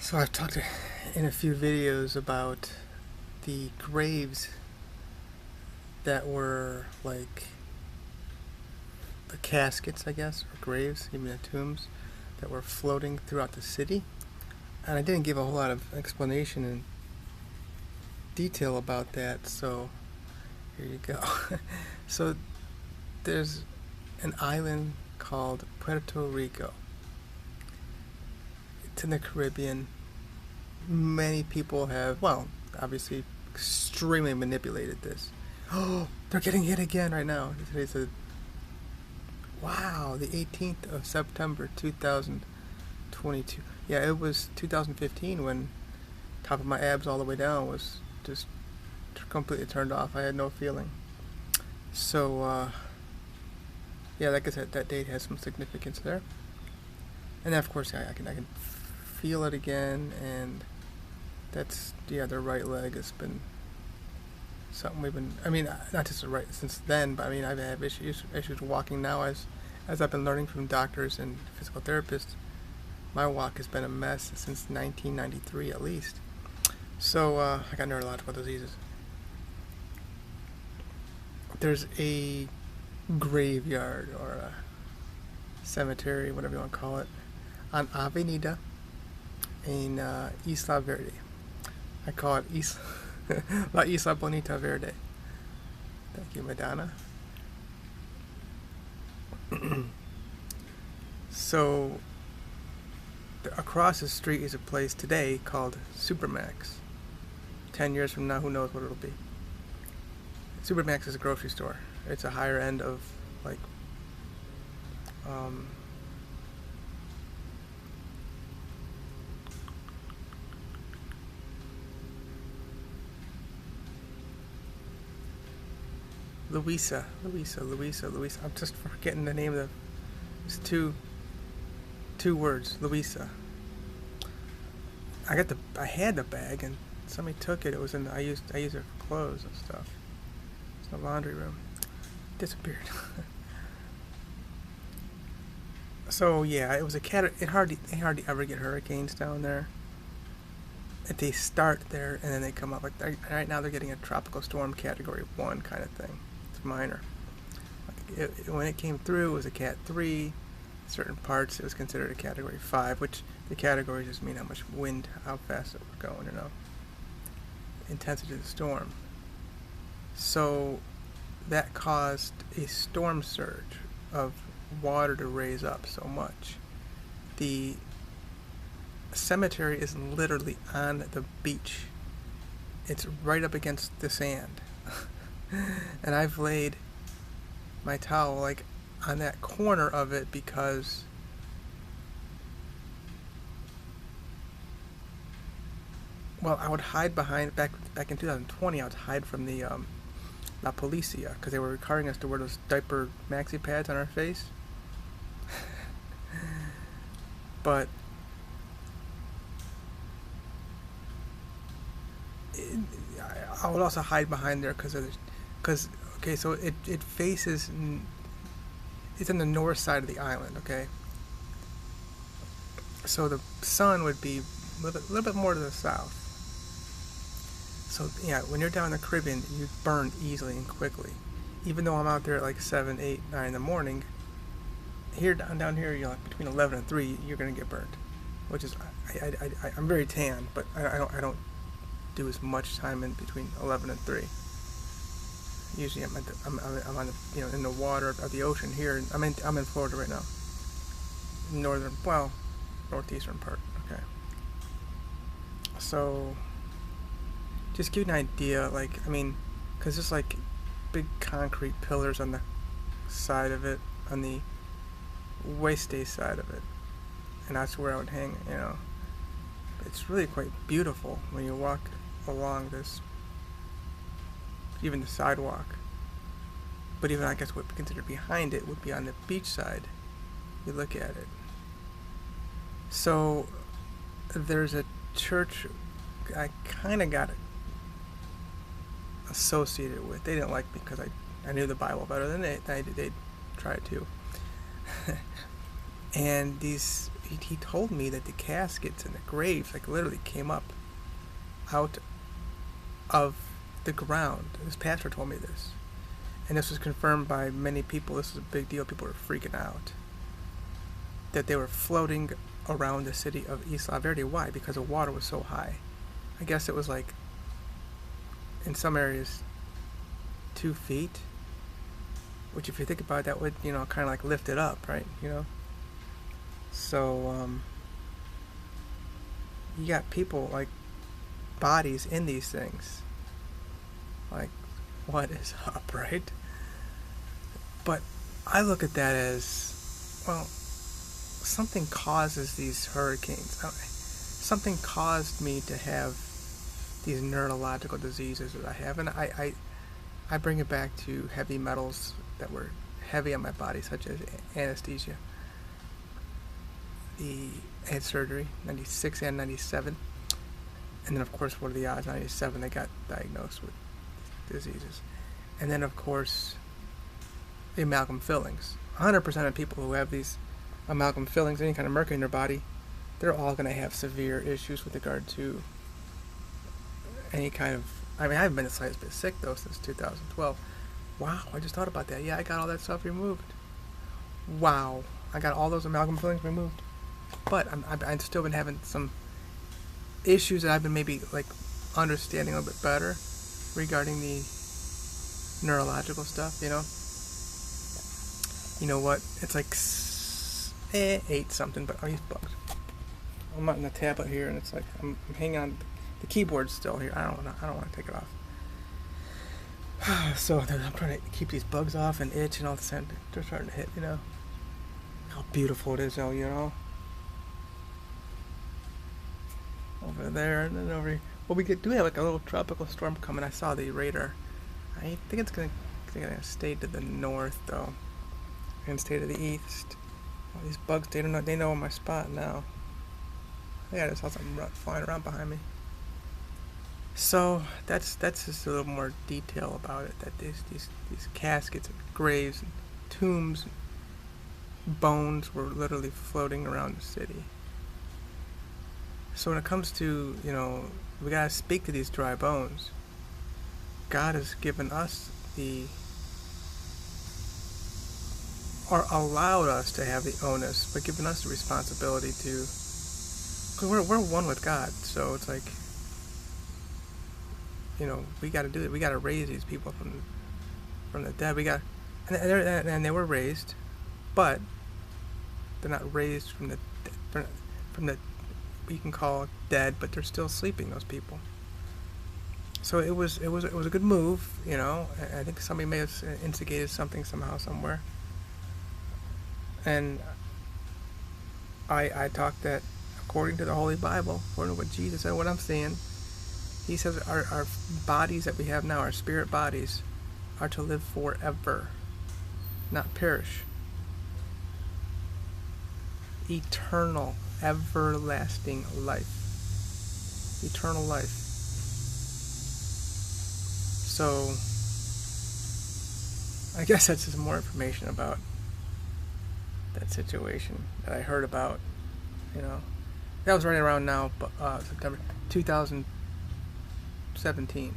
So I've talked in a few videos about the graves that were like the caskets, I guess, or graves, even the tombs, that were floating throughout the city. And I didn't give a whole lot of explanation and detail about that, so here you go. So there's an island called Puerto Rico. It's in the Caribbean. Many people have, well, obviously extremely manipulated this. Oh, they're getting hit again right now. Today's a, wow, the 18th of September 2022. Yeah, it was 2015 when top of my abs all the way down was just completely turned off. I had no feeling. So, yeah, like I said, that date has some significance there. And then, of course, I can feel it again, and that's, yeah, their right leg has been something we've been, I mean, not just the right since then, but I mean, I've had issues walking now as I've been learning from doctors and physical therapists. My walk has been a mess since 1993 at least. So I got neurological diseases. There's a graveyard or a cemetery, whatever you want to call it, on Avenida in Isla Verde. I call it La Isla Bonita Verde. Thank you, Madonna. So, across the street is a place today called Supermax. 10 years from now, who knows what it'll be. Supermax is a grocery store. It's a higher end of, like, Louisa. I'm just forgetting the name of the. It's two words. Louisa. I had the bag and somebody took it. It was in. I used it for clothes and stuff. It's in the laundry room. Disappeared. So yeah, it was a cat. They hardly ever get hurricanes down there. They start there and then they come up. Like right now, they're getting a tropical storm category 1 kind of thing. It's minor. When it came through, it was a Cat 3. Certain parts, it was considered a Category 5, which the categories just mean how much wind, how fast it was going, intensity of the storm. So that caused a storm surge of water to raise up so much. The cemetery is literally on the beach. It's right up against the sand. And I've laid my towel like on that corner of it because I would hide behind back in 2020. I would hide from the La Policia because they were requiring us to wear those diaper maxi pads on our face. But I would also hide behind there because okay, so it faces, it's on the north side of the island, okay? So the sun would be a little bit more to the south. So yeah, when you're down in the Caribbean, you burn easily and quickly. Even though I'm out there at like 7, 8, 9 in the morning, here down here, like between 11 and 3, you're gonna get burnt. Which is, I'm very tan, but I don't do as much time in between 11 and 3. Usually I'm on the, in the water of the ocean here. I'm in Florida right now. Northeastern part. Okay. So just give you an idea, because there's like big concrete pillars on the side of it, on the waist-day side of it, and that's where I would hang. It's really quite beautiful when you walk along this, even the sidewalk. But even, I guess, what we consider behind it would be on the beach side. You look at it. So there's a church I kind of got it associated with. They didn't like me because I knew the Bible better than they tried to. And these he told me that the caskets and the graves like literally came up out of the ground. This pastor told me this, and this was confirmed by many people. This was a big deal. People were freaking out that they were floating around the city of Isla Verde. Why? Because the water was so high. I guess it was like, in some areas, 2 feet. Which, if you think about it, that would, kind of like lift it up, right? So, you got people, like, bodies in these things. Like, what is up, right? But I look at that as, well, something causes these hurricanes. Something caused me to have these neurological diseases that I have, and I bring it back to heavy metals that were heavy on my body, such as anesthesia. I had surgery, 96 and 97, and then of course, what are the odds? 97, they got diagnosed with diseases, and then of course, the amalgam fillings. 100% of people who have these amalgam fillings, any kind of mercury in their body, they're all going to have severe issues with regard to any kind of, I haven't been the slightest bit sick though since 2012. Wow, I just thought about that. Yeah, I got all that stuff removed. Wow, I got all those amalgam fillings removed. But I've still been having some issues that I've been maybe like understanding a little bit better regarding the neurological stuff, You know what? It's like 8 something, but these bugs. I'm on the tablet here, and it's like I'm hanging on. The keyboard's still here. I don't want to take it off. So I'm trying to keep these bugs off and itch and all the time. They're starting to hit. How beautiful it is, though. Over there and then over here. Well, we do have like a little tropical storm coming. I saw the radar. I think it's gonna stay to the north though, and stay to the east. All these bugs, they know my spot now. Yeah, I just saw something flying around behind me. So that's just a little more detail about it. That these caskets and graves and tombs and bones were literally floating around the city. So when it comes to, we gotta speak to these dry bones. God has given us or allowed us to have the onus, but given us the responsibility to, because we're one with God. So it's like, we got to do it. We got to raise these people from the dead. And they were raised, but they're not raised from the you can call dead, but they're still sleeping. Those people. So it was a good move. I think somebody may have instigated something somehow somewhere. And I talked that according to the Holy Bible, according to what Jesus said, what I'm seeing. He says our bodies that we have now, our spirit bodies, are to live forever, not perish. Eternal, everlasting life. Eternal life. So, I guess that's just more information about that situation that I heard about. That was right around now, September 2017.